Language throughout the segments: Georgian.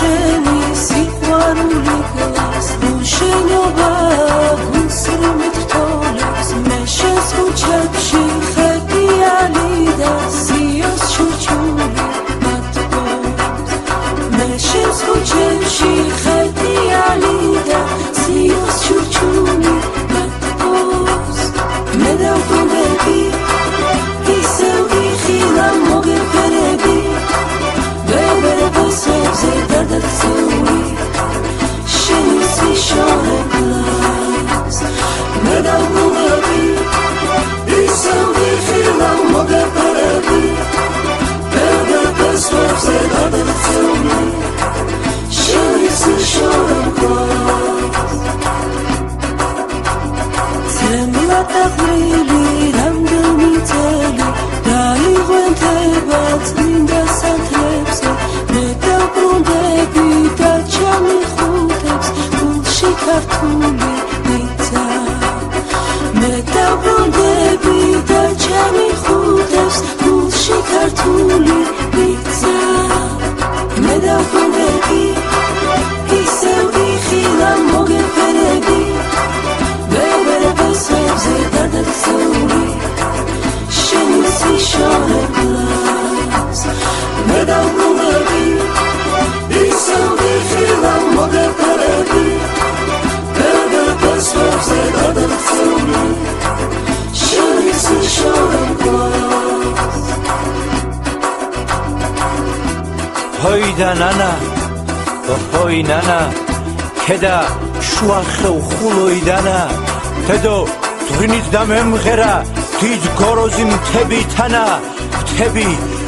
შენი სიყვარული გლას შენობა გულსრუმით თოლებს მე შენს ქუჩებში ხეტიალი და სიოს ჩურჩული მათბობს მე შენს ქუჩებში ხეტიალი და სიოს ჩურჩული მათბობს მე დავკუნდები ისევ იხილა მოგეფერები ვერაფერზე გადაცეული შენი სიშორე გლას მე დავკუნდები ისევ იხილა მოგეფერები ვერაფერზე გადაცეული შენი სიშორე გლას ცრემლა დაყრილი რამდენი წელი დაიღვენთება წმინდა სანთლებზე მე დავკუნდები და ჩამიხუტებს გულში ქართული ბიძა მე დავკუნდები და ჩამიხუტებს გულში ქართული ბიძა მე დავკუნდები ისევ იხილა მოგეფერები ვერაფერზე გადაცეული შენი სიშორე გლას მე დავკუნდები ისევ იხილა მოგეფერები ვერაფერზე გადაცეული შენი სიშორე გლას ჰოი და ნანა ჰოი ნანა ქედა შუახევ ხულოი დანა თედო ძვრინით და მემღერა დიდ გოროზი მთები თანა მთები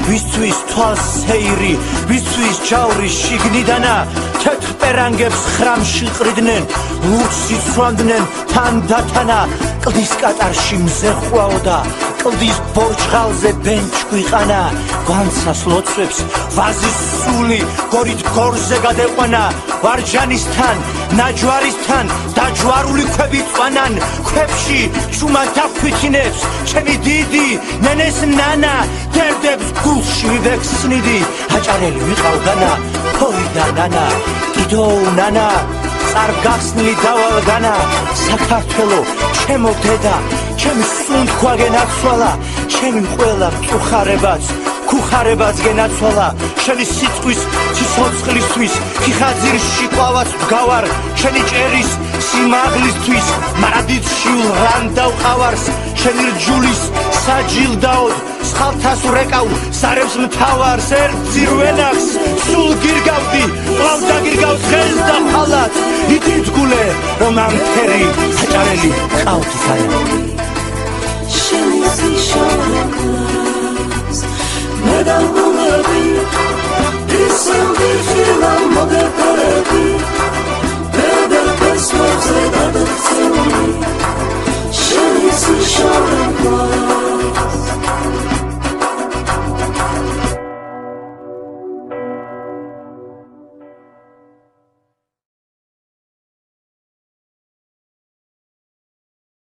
ვისთვის თვალს სეირი ვისთვის ჯავრი შიგნიდანა თეთრ პერანგებს ხრამში ყრიდნენ ლურჯს იცვამდნენ თან დათანა კლდის კატარში მზე ხვაოდა კლდის ბორჩხალზე ბენჩ გვიყანა გვანცას ლოცვებს ვაზის სული გორით გორზე გადეყვანა ვარჯანისთან ნაჯვარისთან დაჯვარული ქვები წვანან ქვებში ჩუმად აფიქინებს ჩემი დიდი ნენეს ნანა დერდებს გულში ვივექსნიდი აჭარელი ვიყავდანა ჰოი და ნანა დიდო ნანა წარგახსნილი დავალგანა საქართველო ჩემო დედა ჩემი სუნთქვა გენაცვალა ჩემი ყველა მწუხარებაც ქუხარებაც გენაცვალა შენი სიტყვის ციცოცხლისთვის ხიხაძირში ყვავაც ვგავარ შენი ჭერის სიმაღლისთვის მარადიდშიულ რან დავყავარს შენი რჯულის საჯილდაოდ სხალთას ვრეკავ სარებს მთავარს ერთ ძირვენახს სულ გირგავდი ყავ დაგირგავს ხელს და ხალათ იდიდგულე რომ ამ ფერი აჭარელი ყავთ საერთოდ შენი სიშორე